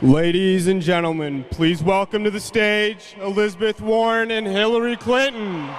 Ladies and gentlemen, please welcome to the stage Elizabeth Warren and Hillary Clinton.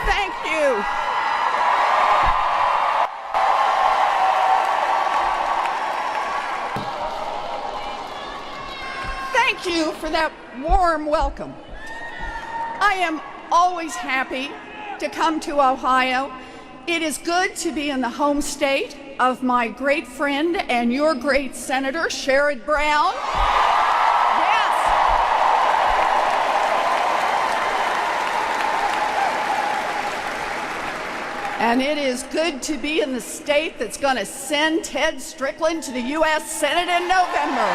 Thank you. Thank you for that warm welcome. I am always happy to come to Ohio. It is good to be in the home state of my great friend and your great Senator, Sherrod Brown. And it is good to be in the state that's going to send Ted Strickland to the U.S. Senate in November.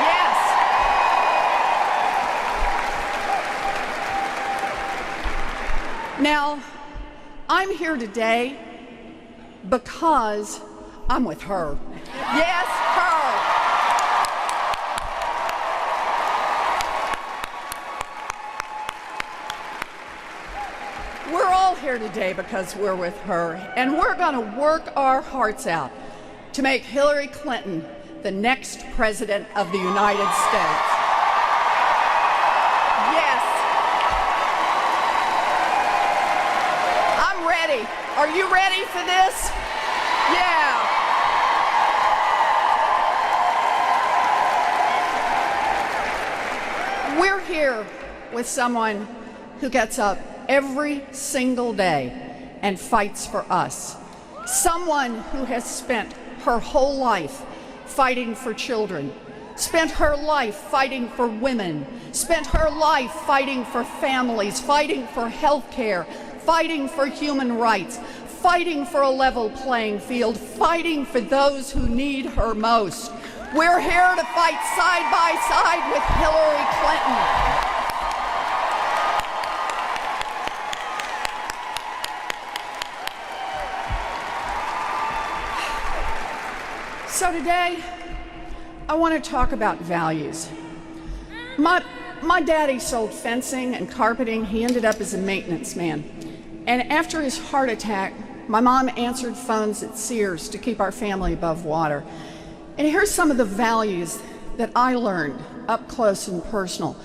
Yes. Now, I'm here today because I'm with her. Yes, her. We're all here today because we're with her, and we're going to work our hearts out to make Hillary Clinton the next president of the United States. Yes. I'm ready. Are you ready for this? Yeah. We're here with someone who gets up every single day and fights for us. Someone who has spent her whole life fighting for children, spent her life fighting for women, spent her life fighting for families, fighting for health care, fighting for human rights, fighting for a level playing field, fighting for those who need her most. We're here to fight side by side with Hillary Clinton. So today, I want to talk about values. My daddy sold fencing and carpeting. He ended up as a maintenance man. And after his heart attack, my mom answered phones at Sears to keep our family above water. And here's some of the values that I learned up close and personal.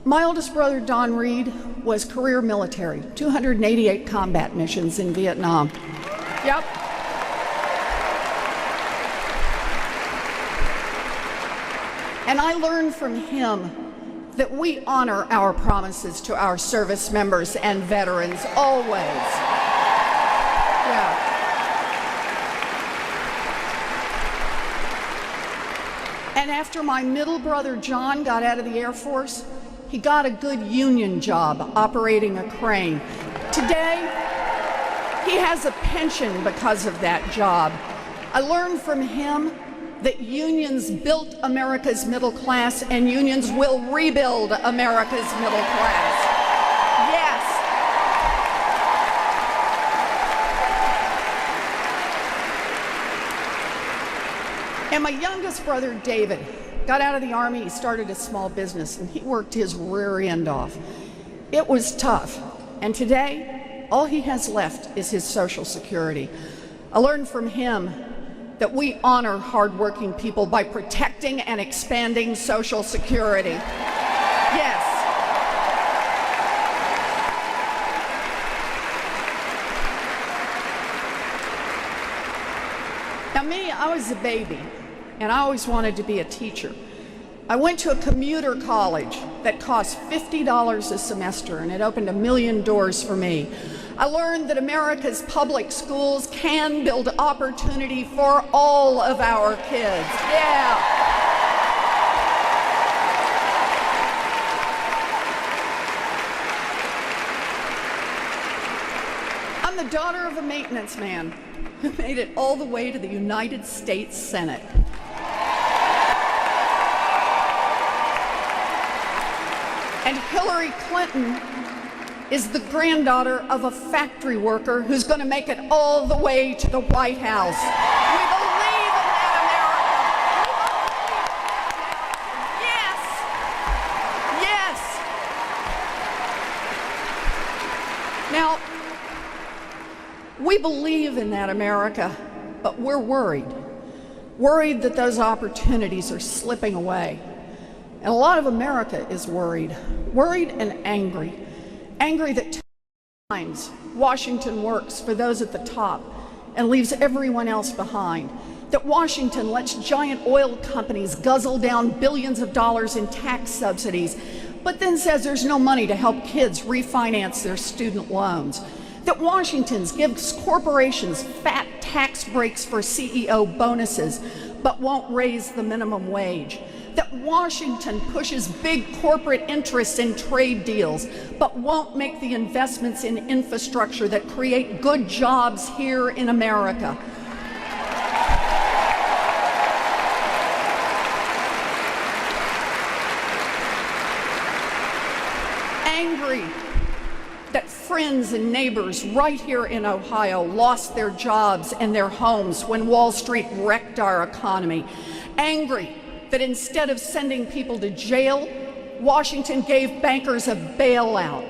My oldest brother, Don Reed, was career military, 288 combat missions in Vietnam. Yep. And I learned from him that we honor our promises to our service members and veterans always. Yeah. And after my middle brother John got out of the Air Force, he got a good union job operating a crane. Today, he has a pension because of that job. I learned from him that unions built America's middle class, and unions will rebuild America's middle class. Yes. And my youngest brother, David, got out of the Army. He started a small business, and he worked his rear end off. It was tough. And today, all he has left is his Social Security. I learned from him that we honor hardworking people by protecting and expanding Social Security. Yes. Now me, I was a baby, and I always wanted to be a teacher. I went to a commuter college that cost $50 a semester, and it opened a million doors for me. I learned that America's public schools can build opportunity for all of our kids. Yeah. I'm the daughter of a maintenance man who made it all the way to the United States Senate. And Hillary Clinton is the granddaughter of a factory worker who's going to make it all the way to the White House. We believe in that America. Yes. Yes. Now, we believe in that America, but we're worried. Worried that those opportunities are slipping away. And a lot of America is worried. Worried and angry. Angry that times Washington works for those at the top and leaves everyone else behind. That Washington lets giant oil companies guzzle down billions of dollars in tax subsidies, but then says there's no money to help kids refinance their student loans. That Washington gives corporations fat tax breaks for CEO bonuses, but won't raise the minimum wage. That Washington pushes big corporate interests in trade deals, but won't make the investments in infrastructure that create good jobs here in America. Angry that friends and neighbors right here in Ohio lost their jobs and their homes when Wall Street wrecked our economy. Angry that instead of sending people to jail, Washington gave bankers a bailout.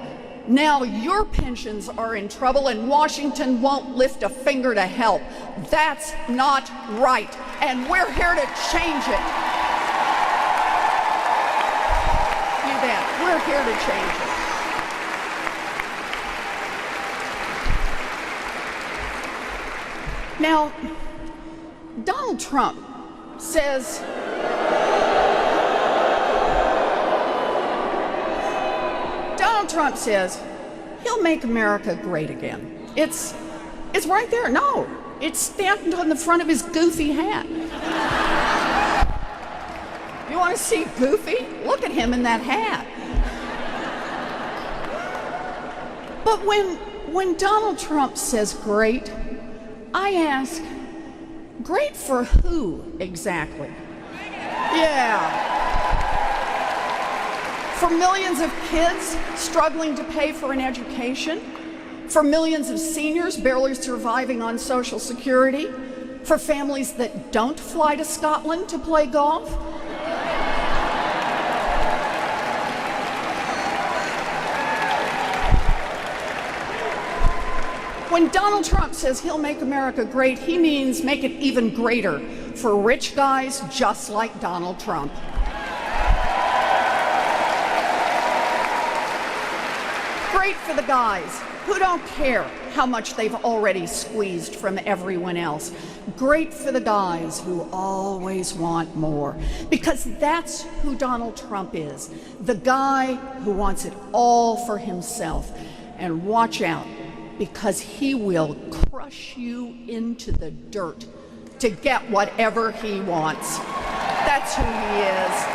Now your pensions are in trouble and Washington won't lift a finger to help. That's not right, and we're here to change it. You bet. We're here to change it. Now, Donald Trump says he'll make America great again. It's right there. No, it's stamped on the front of his goofy hat. You want to see Goofy? Look at him in that hat. But when Donald Trump says great, I ask, great for who exactly? Yeah. For millions of kids struggling to pay for an education? For millions of seniors barely surviving on Social Security? For families that don't fly to Scotland to play golf? When Donald Trump says he'll make America great, he means make it even greater for rich guys just like Donald Trump. Great for the guys who don't care how much they've already squeezed from everyone else. Great for the guys who always want more, because that's who Donald Trump is, the guy who wants it all for himself. And watch out, because he will crush you into the dirt to get whatever he wants. That's who he is.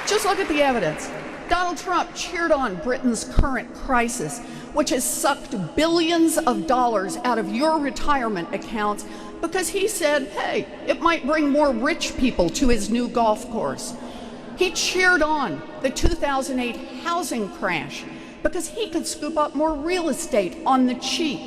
Just look at the evidence. Donald Trump cheered on Britain's current crisis, which has sucked billions of dollars out of your retirement accounts because he said, hey, it might bring more rich people to his new golf course. He cheered on the 2008 housing crash because he could scoop up more real estate on the cheap.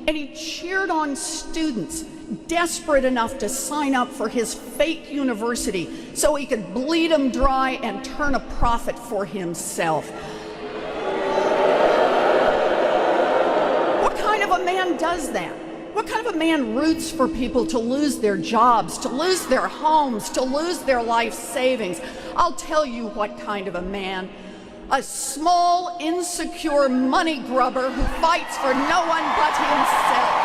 And he cheered on students desperate enough to sign up for his fake university so he could bleed them dry and turn a profit for himself. What kind of a man does that? What kind of a man roots for people to lose their jobs, to lose their homes, to lose their life savings? I'll tell you what kind of a man. A small, insecure money grubber who fights for no one but himself.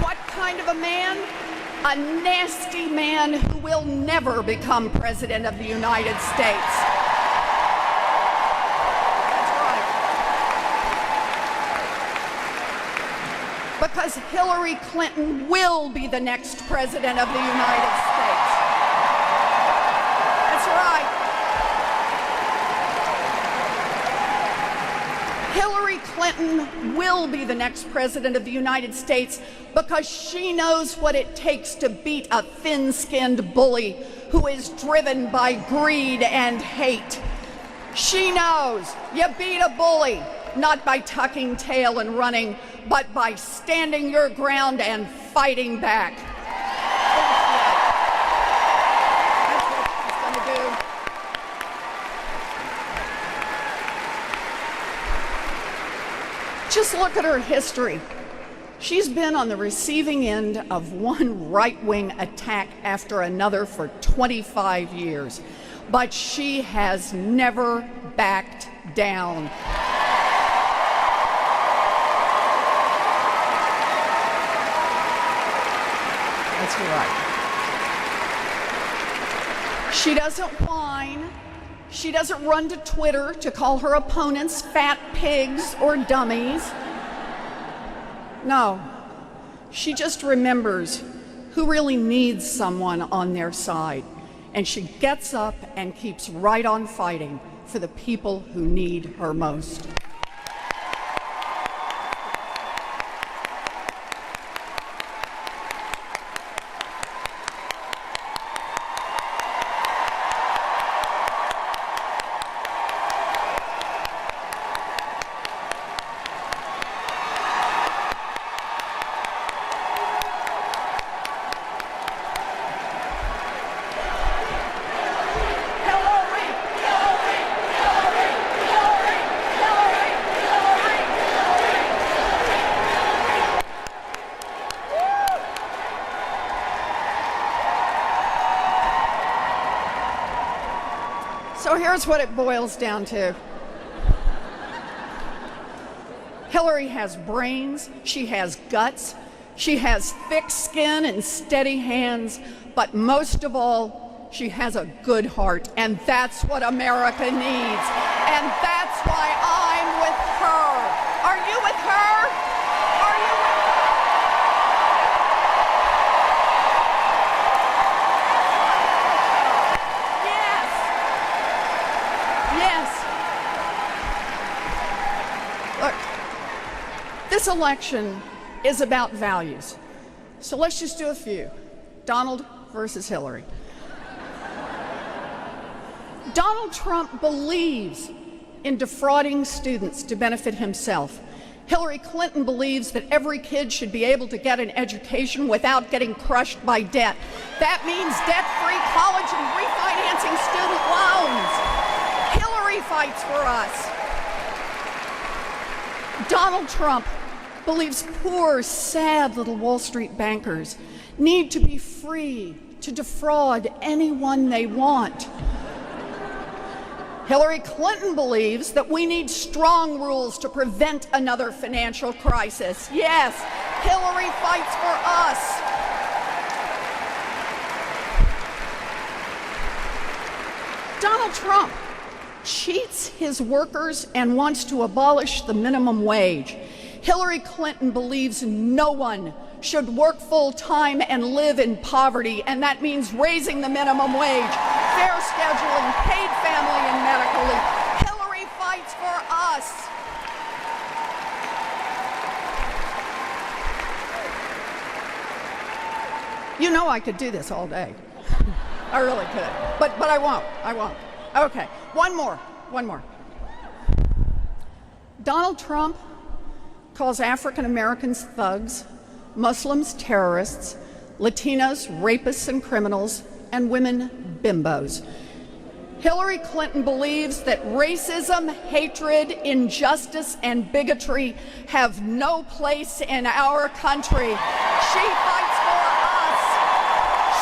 What kind of a man? A nasty man who will never become president of the United States. Because Hillary Clinton will be the next president of the United States. That's right. Hillary Clinton will be the next president of the United States because she knows what it takes to beat a thin-skinned bully who is driven by greed and hate. She knows you beat a bully not by tucking tail and running, but by standing your ground and fighting back. That's what she's going to do. Just look at her history. She's been on the receiving end of one right-wing attack after another for 25 years, but she has never backed down. That's right. She doesn't whine. She doesn't run to Twitter to call her opponents fat pigs or dummies. No, she just remembers who really needs someone on their side, and she gets up and keeps right on fighting for the people who need her most. So here's what it boils down to. Hillary has brains, she has guts, she has thick skin and steady hands, but most of all, she has a good heart, and that's what America needs. And that's why I'm with her. Are you with her? Are you with her? Yes. Look, this election is about values. So let's just do a few. Donald versus Hillary. Donald Trump believes in defrauding students to benefit himself. Hillary Clinton believes that every kid should be able to get an education without getting crushed by debt. That means debt-free college and refinancing student loans. Hillary fights for us. Donald Trump believes poor, sad little Wall Street bankers need to be free to defraud anyone they want. Hillary Clinton believes that we need strong rules to prevent another financial crisis. Yes, Hillary fights for us. Donald Trump cheats his workers and wants to abolish the minimum wage. Hillary Clinton believes no one should work full-time and live in poverty, and that means raising the minimum wage, fair scheduling, paid family and medical leave. Hillary fights for us. You know I could do this all day. I really could, but I won't. Okay, one more. Donald Trump calls African Americans thugs, Muslims terrorists, Latinos rapists and criminals, and women bimbos. Hillary Clinton believes that racism, hatred, injustice, and bigotry have no place in our country. She fights for us.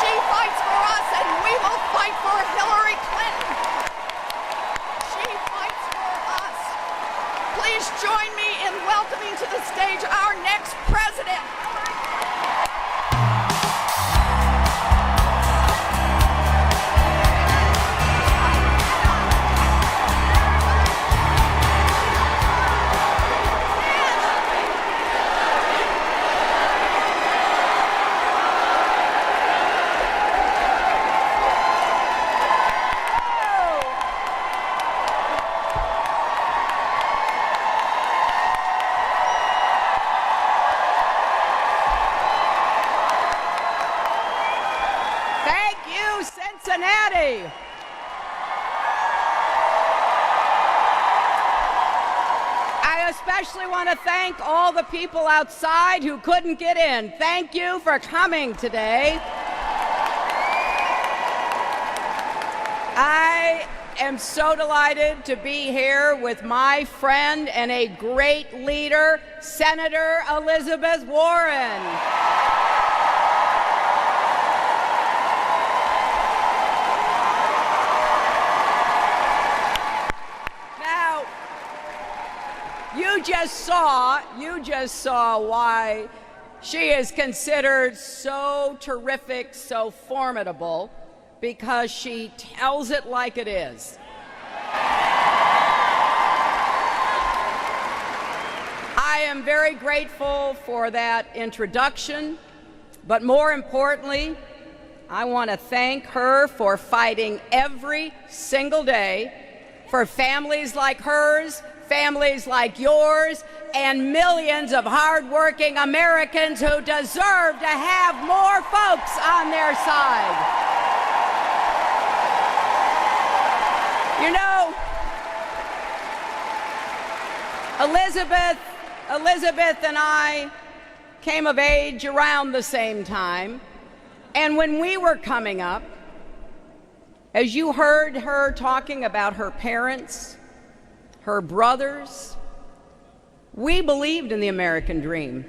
She fights for us, and we will fight for Hillary Clinton. She fights for us. Please join me in welcoming to the stage our next president. Cincinnati. I especially want to thank all the people outside who couldn't get in. Thank you for coming today. I am so delighted to be here with my friend and a great leader, Senator Elizabeth Warren. You just saw why she is considered so terrific, so formidable, because she tells it like it is. I am very grateful for that introduction, but more importantly, I want to thank her for fighting every single day for families like hers, families like yours, and millions of hardworking Americans who deserve to have more folks on their side. You know, Elizabeth and I came of age around the same time, and when we were coming up, as you heard her talking about her parents, her brothers, we believed in the American dream.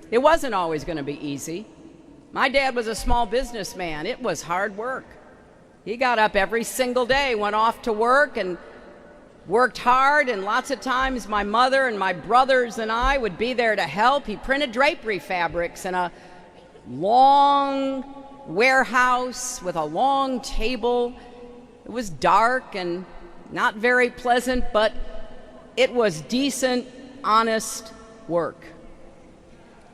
It wasn't always going to be easy. My dad was a small businessman. It was hard work. He got up every single day, went off to work and worked hard, and lots of times my mother and my brothers and I would be there to help. He printed drapery fabrics in a long warehouse with a long table. It was dark and not very pleasant, but it was decent, honest work.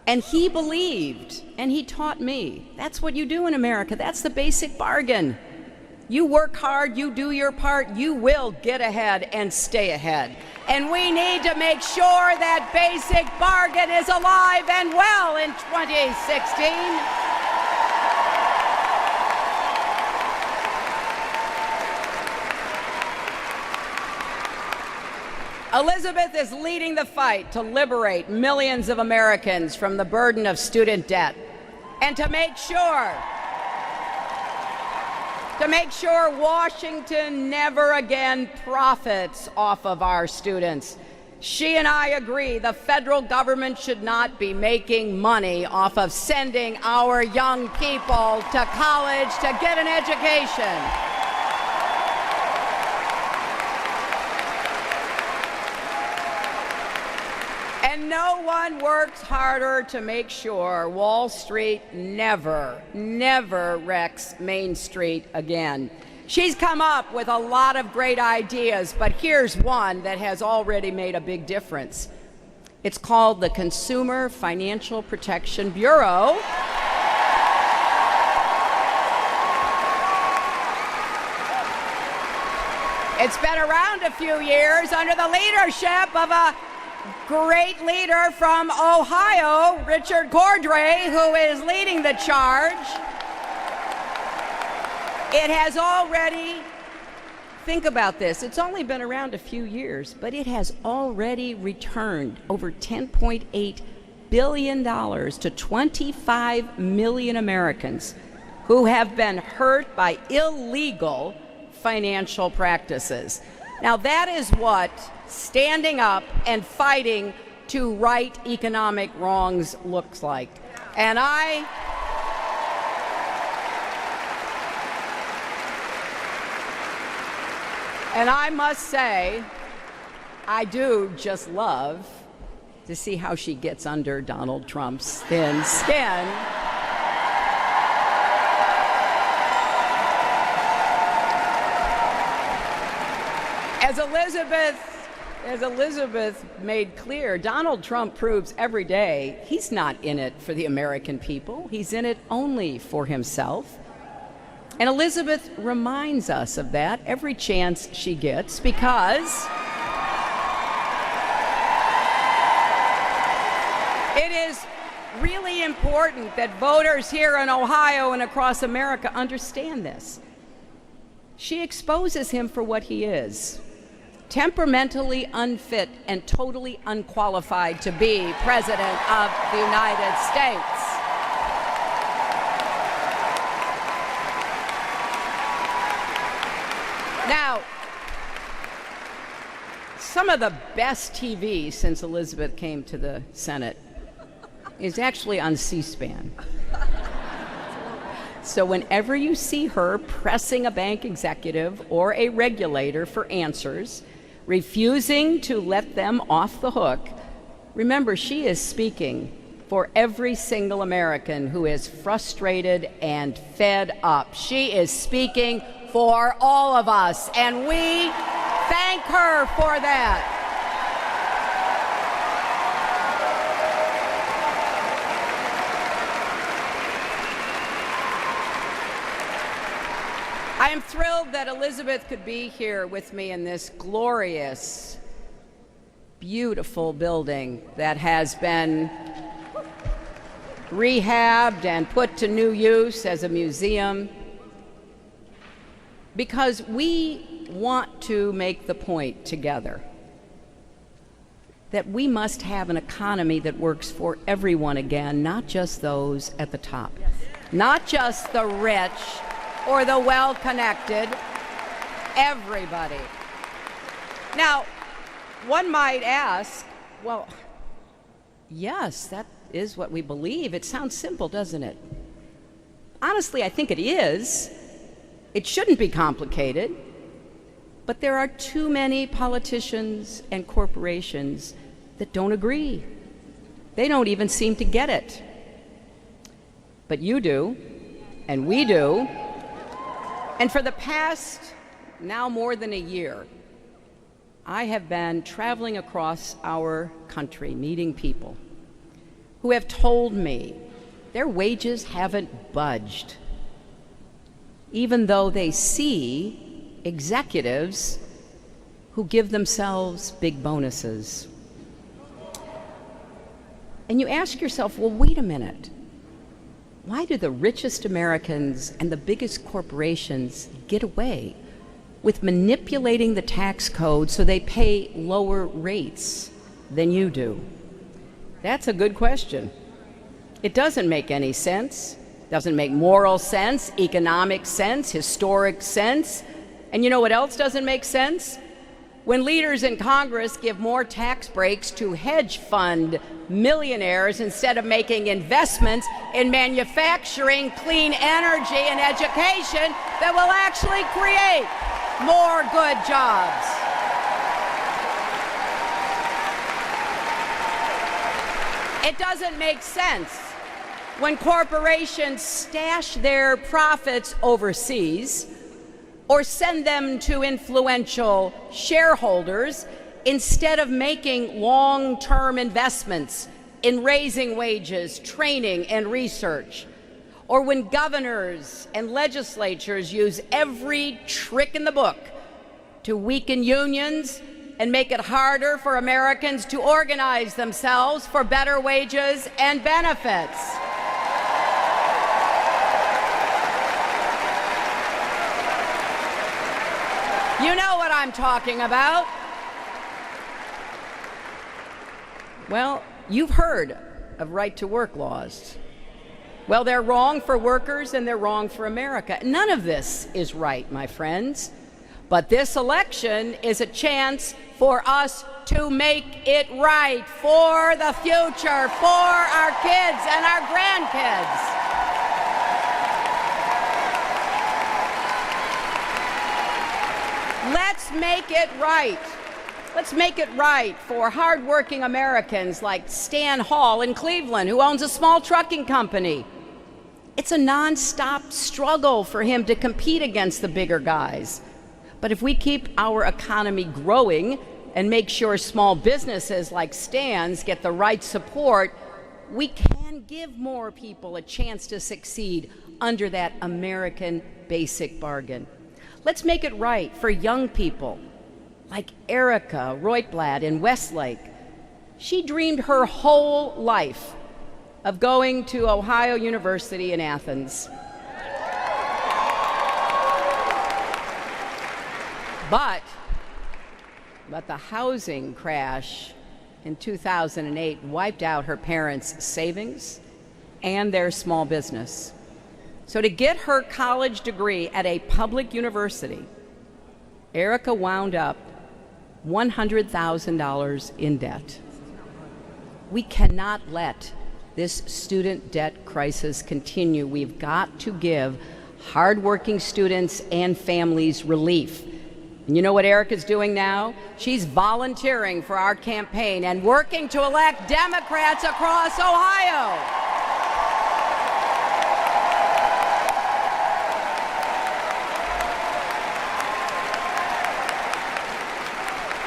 And he believed, and he taught me, that's what you do in America. That's the basic bargain. You work hard, you do your part, you will get ahead and stay ahead. And we need to make sure that basic bargain is alive and well in 2016. Elizabeth is leading the fight to liberate millions of Americans from the burden of student debt and to make sure Washington never again profits off of our students. She and I agree the federal government should not be making money off of sending our young people to college to get an education. And no one works harder to make sure Wall Street never wrecks Main Street again. She's come up with a lot of great ideas, but here's one that has already made a big difference. It's called the Consumer Financial Protection Bureau. It's been around a few years under the leadership of a great leader from Ohio, Richard Cordray, who is leading the charge. It has already, think about this, it's only been around a few years, but it has already returned over $10.8 billion to 25 million Americans who have been hurt by illegal financial practices. Now that is what standing up and fighting to right economic wrongs looks like. And I must say, I do just love to see how she gets under Donald Trump's thin skin. As Elizabeth made clear, Donald Trump proves every day he's not in it for the American people. He's in it only for himself. And Elizabeth reminds us of that every chance she gets because it is really important that voters here in Ohio and across America understand this. She exposes him for what he is: temperamentally unfit and totally unqualified to be President of the United States. Now, some of the best TV since Elizabeth came to the Senate is actually on C-SPAN. So whenever you see her pressing a bank executive or a regulator for answers, refusing to let them off the hook, remember, she is speaking for every single American who is frustrated and fed up. She is speaking for all of us, and we thank her for that. I am thrilled that Elizabeth could be here with me in this glorious, beautiful building that has been rehabbed and put to new use as a museum, because we want to make the point together that we must have an economy that works for everyone again, not just those at the top, not just the rich or the well-connected, everybody. Now, one might ask, well, yes, that is what we believe. It sounds simple, doesn't it? Honestly, I think it is. It shouldn't be complicated, but there are too many politicians and corporations that don't agree. They don't even seem to get it. But you do, and we do. And for the past, now more than a year, I have been traveling across our country, meeting people who have told me their wages haven't budged, even though they see executives who give themselves big bonuses. And you ask yourself, well, wait a minute. Why do the richest Americans and the biggest corporations get away with manipulating the tax code so they pay lower rates than you do? That's a good question. It doesn't make any sense. Doesn't make moral sense, economic sense, historic sense. And you know what else doesn't make sense? When leaders in Congress give more tax breaks to hedge fund millionaires instead of making investments in manufacturing, clean energy, and education that will actually create more good jobs. It doesn't make sense when corporations stash their profits overseas or send them to influential shareholders instead of making long-term investments in raising wages, training, and research. Or when governors and legislatures use every trick in the book to weaken unions and make it harder for Americans to organize themselves for better wages and benefits. You know what I'm talking about. Well, you've heard of right-to-work laws. Well, they're wrong for workers and they're wrong for America. None of this is right, my friends. But this election is a chance for us to make it right for the future, for our kids and our grandkids. Let's make it right. Let's make it right for hardworking Americans like Stan Hall in Cleveland, who owns a small trucking company. It's a nonstop struggle for him to compete against the bigger guys. But if we keep our economy growing and make sure small businesses like Stan's get the right support, we can give more people a chance to succeed under that American basic bargain. Let's make it right for young people like Erica Roitblad in Westlake. She dreamed her whole life of going to Ohio University in Athens. But the housing crash in 2008 wiped out her parents' savings and their small business. So to get her college degree at a public university, Erica wound up $100,000 in debt. We cannot let this student debt crisis continue. We've got to give hardworking students and families relief. And you know what Erica's doing now? She's volunteering for our campaign and working to elect Democrats across Ohio.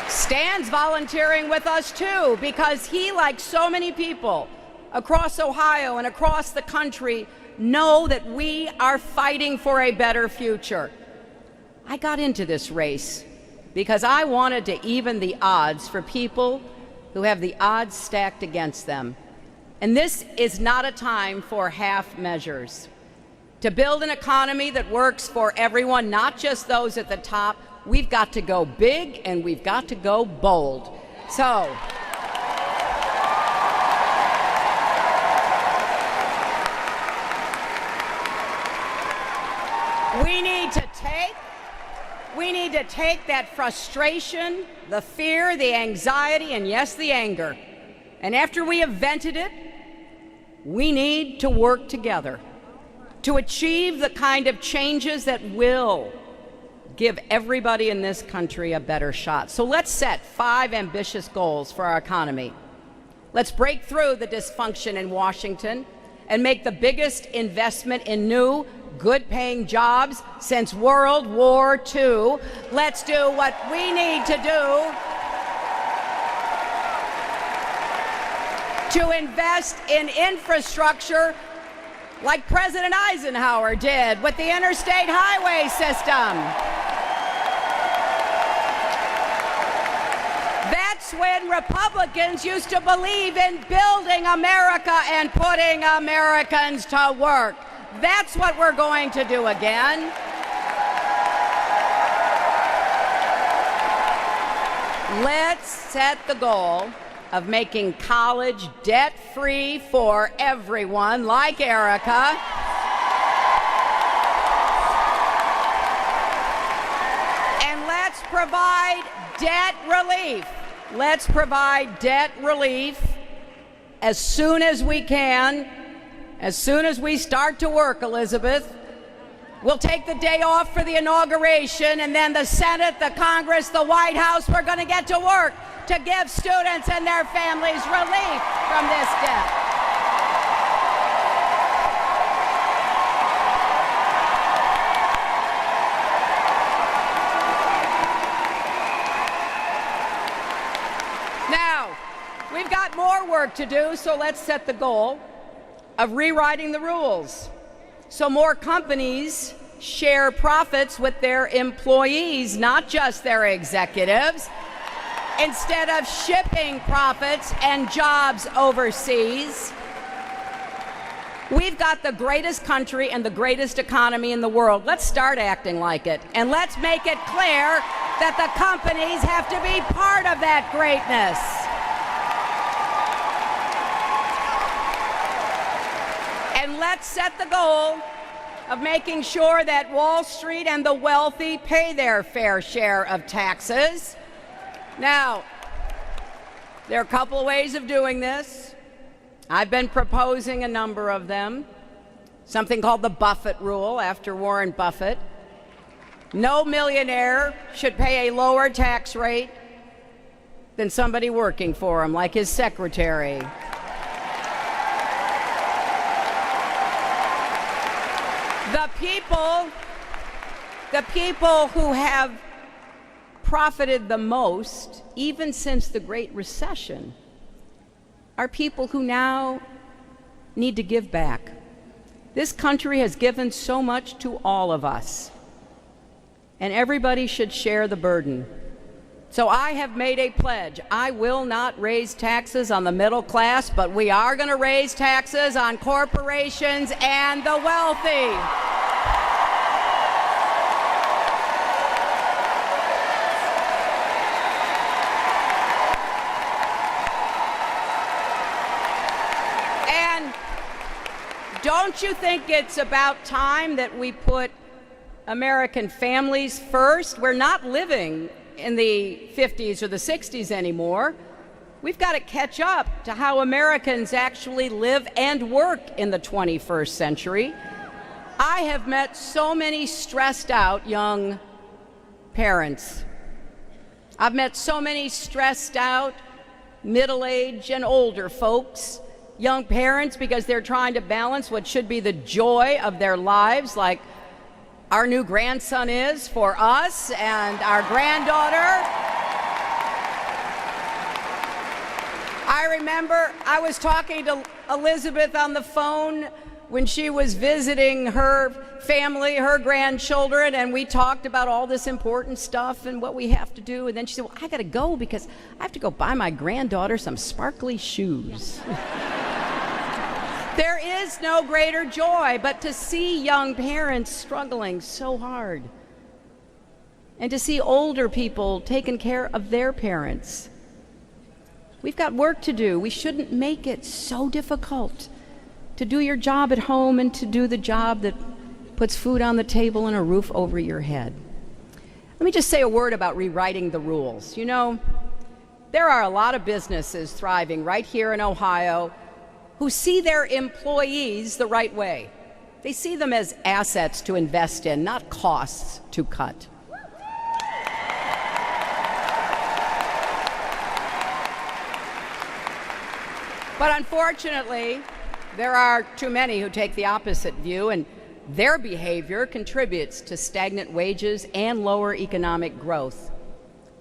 Stan's volunteering with us too, because he, like so many people across Ohio and across the country, know that we are fighting for a better future. I got into this race because I wanted to even the odds for people who have the odds stacked against them. And this is not a time for half measures. To build an economy that works for everyone, not just those at the top, we've got to go big and we've got to go bold. So, we need to take that frustration, the fear, the anxiety, and yes, the anger. And after we have vented it, we need to work together to achieve the kind of changes that will give everybody in this country a better shot. So let's set 5 ambitious goals for our economy. Let's break through the dysfunction in Washington and make the biggest investment in new, good-paying jobs since World War II. Let's do what we need to do to invest in infrastructure like President Eisenhower did with the interstate highway system. That's when Republicans used to believe in building America and putting Americans to work. That's what we're going to do again. Let's set the goal of making college debt-free for everyone, like Erica. And let's provide debt relief. Let's provide debt relief as soon as we can. As soon as we start to work, Elizabeth, we'll take the day off for the inauguration, and then the Senate, the Congress, the White House, we're going to get to work to give students and their families relief from this debt. work to do, so let's set the goal of rewriting the rules so more companies share profits with their employees, not just their executives. Instead of shipping profits and jobs overseas, we've got the greatest country and the greatest economy in the world. Let's start acting like it, and let's make it clear that the companies have to be part of that greatness. And let's set the goal of making sure that Wall Street and the wealthy pay their fair share of taxes. Now, there are a couple of ways of doing this. I've been proposing a number of them. Something called the Buffett rule, after Warren Buffett. No millionaire should pay a lower tax rate than somebody working for him, like his secretary. The people who have profited the most, even since the Great Recession, are people who now need to give back. This country has given so much to all of us, and everybody should share the burden. So I have made a pledge. I will not raise taxes on the middle class, but we are going to raise taxes on corporations and the wealthy. Don't you think it's about time that we put American families first? We're not living in the 50s or the 60s anymore. We've got to catch up to how Americans actually live and work in the 21st century. I have met so many stressed out young parents. I've met so many stressed out middle-aged and older folks, young parents, because they're trying to balance what should be the joy of their lives, like our new grandson is for us and our granddaughter. I remember I was talking to Elizabeth on the phone when she was visiting her family, her grandchildren, and we talked about all this important stuff and what we have to do. And then she said, well, I got to go because I have to go buy my granddaughter some sparkly shoes. There is no greater joy but to see young parents struggling so hard and to see older people taking care of their parents. We've got work to do. We shouldn't make it so difficult to do your job at home and to do the job that puts food on the table and a roof over your head. Let me just say a word about rewriting the rules. You know, there are a lot of businesses thriving right here in Ohio who see their employees the right way. They see them as assets to invest in, not costs to cut. But unfortunately, there are too many who take the opposite view, and their behavior contributes to stagnant wages and lower economic growth.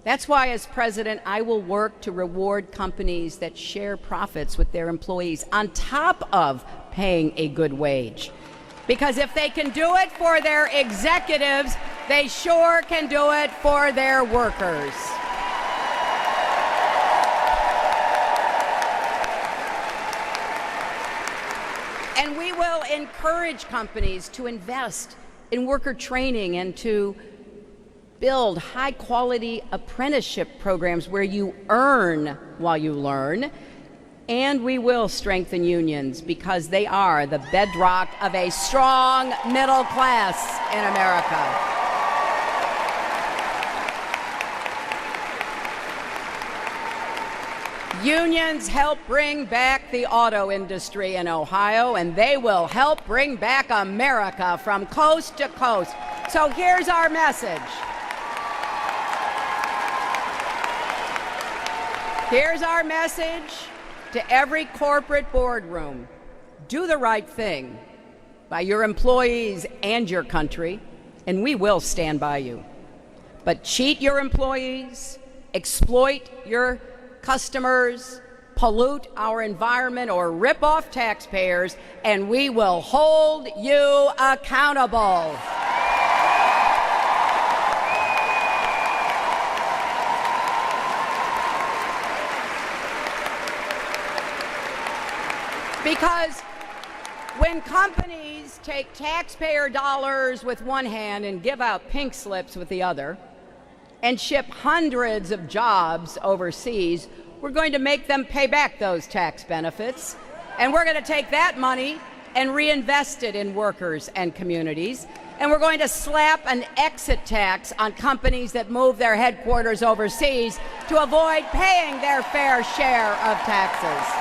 That's why, as president, I will work to reward companies that share profits with their employees on top of paying a good wage. Because if they can do it for their executives, they sure can do it for their workers. And we will encourage companies to invest in worker training and to build high-quality apprenticeship programs where you earn while you learn. And we will strengthen unions because they are the bedrock of a strong middle class in America. Unions help bring back the auto industry in Ohio, and they will help bring back America from coast to coast. So here's our message. Here's our message to every corporate boardroom. Do the right thing by your employees and your country, and we will stand by you. But cheat your employees, exploit your customers, pollute our environment, or rip off taxpayers, and we will hold you accountable. Because when companies take taxpayer dollars with one hand and give out pink slips with the other, and ship hundreds of jobs overseas, we're going to make them pay back those tax benefits, and we're going to take that money and reinvest it in workers and communities, and we're going to slap an exit tax on companies that move their headquarters overseas to avoid paying their fair share of taxes.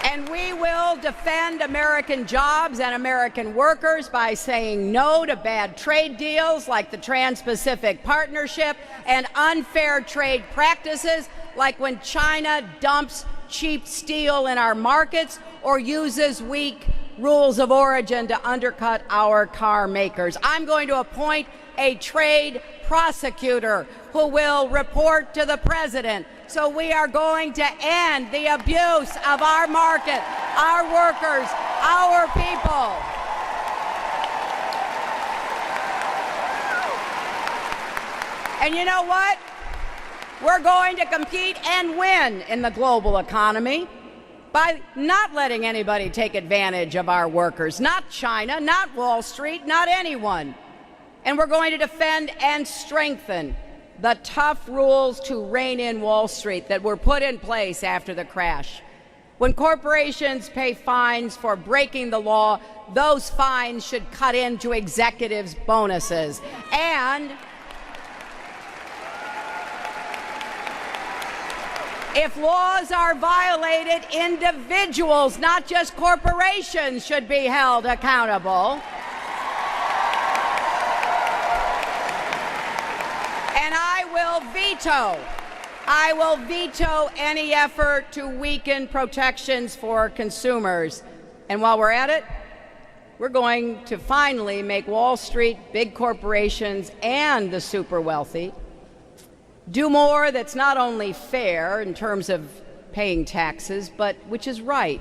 And we will defend American jobs and American workers by saying no to bad trade deals like the Trans-Pacific Partnership and unfair trade practices like when China dumps cheap steel in our markets or uses weak rules of origin to undercut our car makers. I'm going to appoint a trade prosecutor who will report to the president. So we are going to end the abuse of our market, our workers, our people. And you know what? We're going to compete and win in the global economy by not letting anybody take advantage of our workers, not China, not Wall Street, not anyone. And we're going to defend and strengthen the tough rules to rein in Wall Street that were put in place after the crash. When corporations pay fines for breaking the law, those fines should cut into executives' bonuses. And if laws are violated, individuals, not just corporations, should be held accountable. And I will veto any effort to weaken protections for consumers. And while we're at it, we're going to finally make Wall Street, big corporations, and the super wealthy do more that's not only fair in terms of paying taxes, but which is right,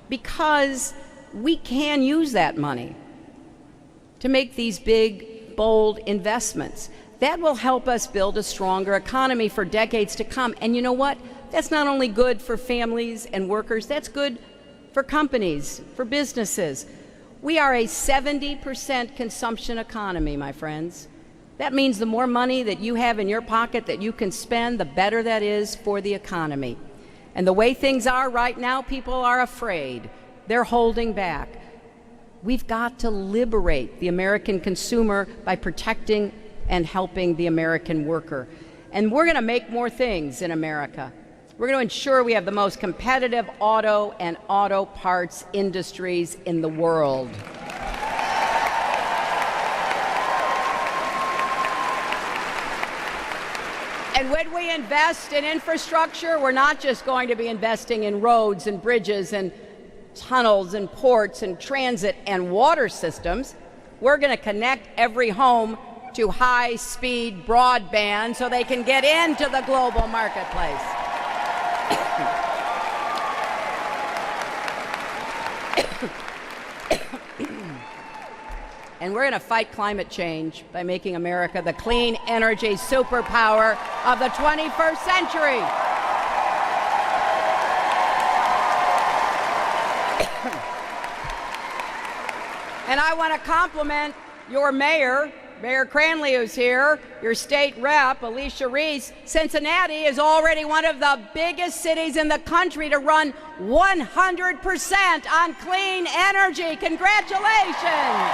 because we can use that money to make these big, bold investments. That will help us build a stronger economy for decades to come. And you know what? That's not only good for families and workers, that's good for companies, for businesses. We are a 70% consumption economy, my friends. That means the more money that you have in your pocket that you can spend, the better that is for the economy. And the way things are right now, people are afraid. They're holding back. We've got to liberate the American consumer by protecting and helping the American worker. And we're going to make more things in America. We're going to ensure we have the most competitive auto and auto parts industries in the world. And when we invest in infrastructure, we're not just going to be investing in roads and bridges and tunnels and ports and transit and water systems. We're going to connect every home to high-speed broadband so they can get into the global marketplace. And we're going to fight climate change by making America the clean energy superpower of the 21st century. And I want to compliment your mayor, Mayor Cranley, who's here, your state rep, Alicia Reese. Cincinnati is already one of the biggest cities in the country to run 100% on clean energy. Congratulations.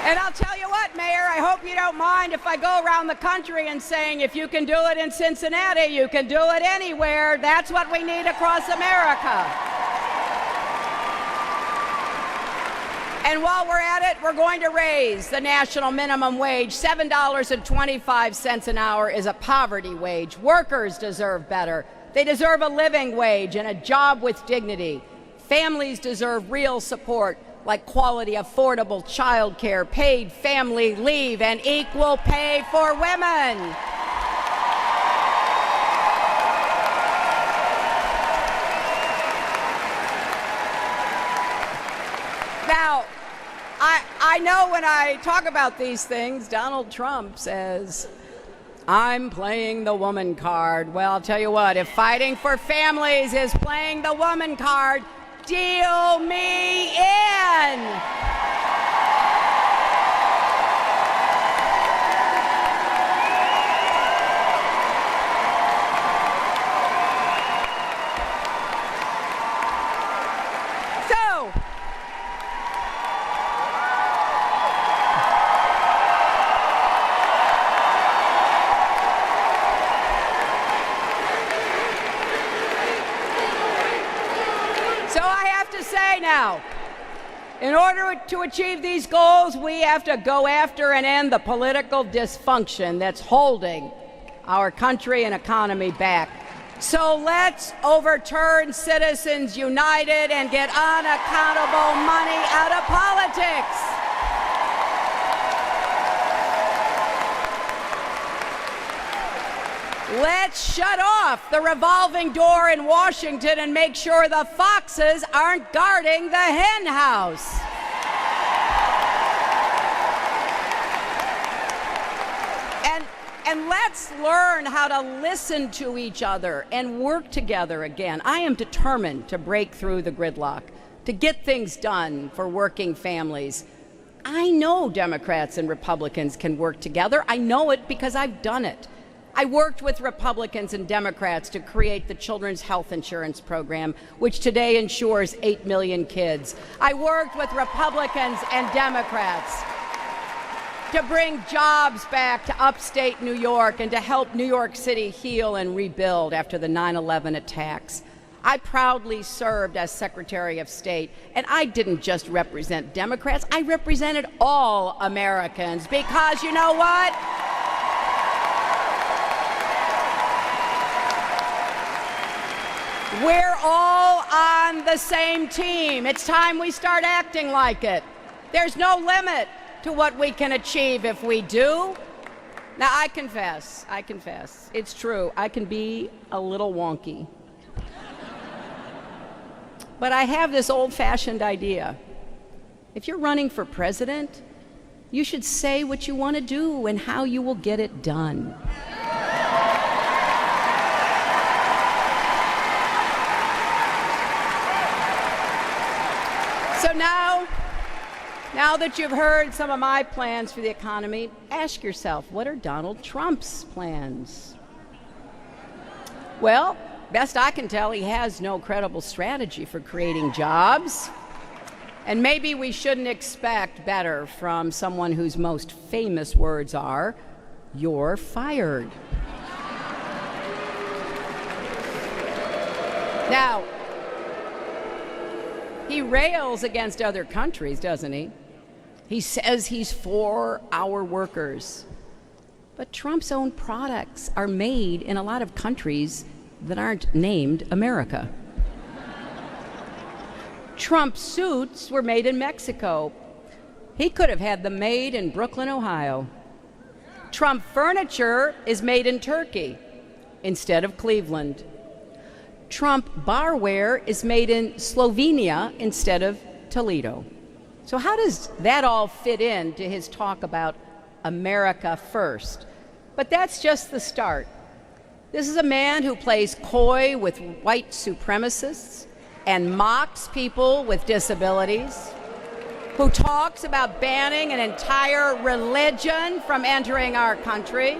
And I'll tell you what, Mayor, I hope you don't mind if I go around the country and saying, if you can do it in Cincinnati, you can do it anywhere. That's what we need across America. And while we're at it, we're going to raise the national minimum wage. $7.25 an hour is a poverty wage. Workers deserve better. They deserve a living wage and a job with dignity. Families deserve real support, like quality, affordable child care, paid family leave, and equal pay for women. Now, I know when I talk about these things, Donald Trump says, I'm playing the woman card. Well, I'll tell you what, if fighting for families is playing the woman card, deal me in. Now, in order to achieve these goals, we have to go after and end the political dysfunction that's holding our country and economy back. So let's overturn Citizens United and get unaccountable money out of politics. Let's shut off the revolving door in Washington and make sure the foxes aren't guarding the hen house. And let's learn how to listen to each other and work together again. I am determined to break through the gridlock, to get things done for working families. I know Democrats and Republicans can work together. I know it because I've done it. I worked with Republicans and Democrats to create the Children's Health Insurance Program, which today insures 8 million kids. I worked with Republicans and Democrats to bring jobs back to upstate New York and to help New York City heal and rebuild after the 9/11 attacks. I proudly served as Secretary of State, and I didn't just represent Democrats, I represented all Americans, because you know what? We're all on the same team. It's time we start acting like it. There's no limit to what we can achieve if we do. Now, I confess, it's true, I can be a little wonky. But I have this old-fashioned idea. If you're running for president, you should say what you want to do and how you will get it done. So now that you've heard some of my plans for the economy, ask yourself, what are Donald Trump's plans? Well, best I can tell, he has no credible strategy for creating jobs. And maybe we shouldn't expect better from someone whose most famous words are, "You're fired." Now, he rails against other countries, doesn't he? He says he's for our workers. But Trump's own products are made in a lot of countries that aren't named America. Trump's suits were made in Mexico. He could have had them made in Brooklyn, Ohio. Trump furniture is made in Turkey instead of Cleveland. Trump barware is made in Slovenia instead of Toledo. So how does that all fit into his talk about America first? But that's just the start. This is a man who plays coy with white supremacists and mocks people with disabilities, who talks about banning an entire religion from entering our country,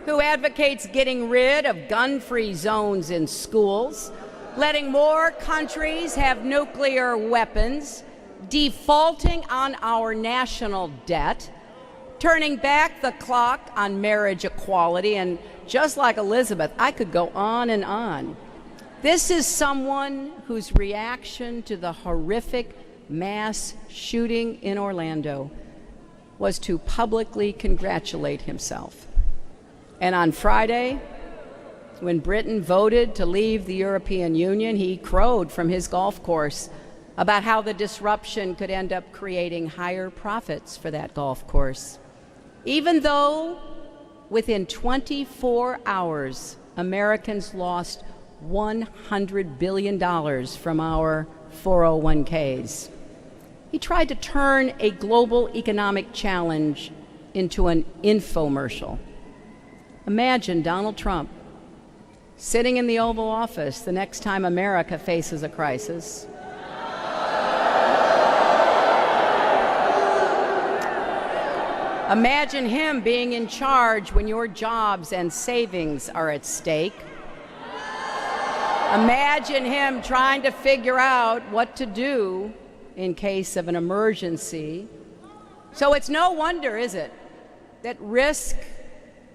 who advocates getting rid of gun-free zones in schools, letting more countries have nuclear weapons, defaulting on our national debt, turning back the clock on marriage equality, and just like Elizabeth, I could go on and on. This is someone whose reaction to the horrific mass shooting in Orlando was to publicly congratulate himself. And on Friday, When Britain voted to leave the European Union, he crowed from his golf course about how the disruption could end up creating higher profits for that golf course. Even though within 24 hours, Americans lost $100 billion from our 401ks. He tried to turn a global economic challenge into an infomercial. Imagine Donald Trump sitting in the Oval Office the next time America faces a crisis. Imagine him being in charge when your jobs and savings are at stake. Imagine him trying to figure out what to do in case of an emergency. So it's no wonder, is it, that risk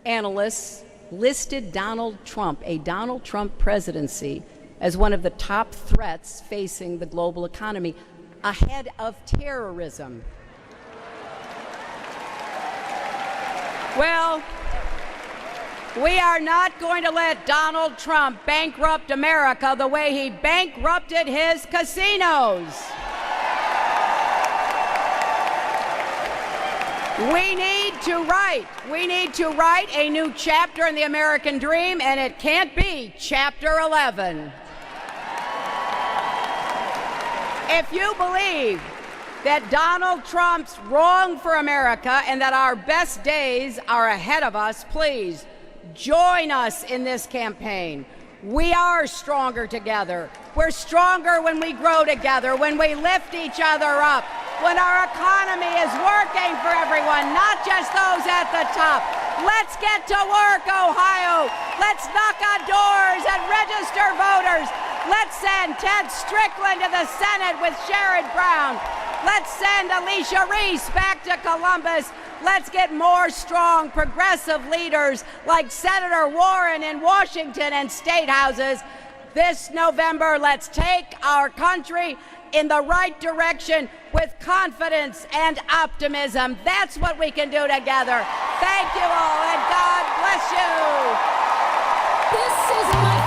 analysts listed Donald Trump, a Donald Trump presidency, as one of the top threats facing the global economy, ahead of terrorism. Well, we are not going to let Donald Trump bankrupt America the way he bankrupted his casinos. We need to write a new chapter in the American dream, and it can't be Chapter 11. If you believe that Donald Trump's wrong for America and that our best days are ahead of us, please join us in this campaign. We are stronger together. We're stronger when we grow together, when we lift each other up, when our economy is working for everyone, not just those at the top. Let's get to work, Ohio. Let's knock on doors and register voters. Let's send Ted Strickland to the Senate with Sherrod Brown. Let's send Alicia Reese back to Columbus. Let's get more strong, progressive leaders like Senator Warren in Washington and state houses. This November, let's take our country in the right direction with confidence and optimism. That's what we can do together. Thank you all, and God bless you. This is my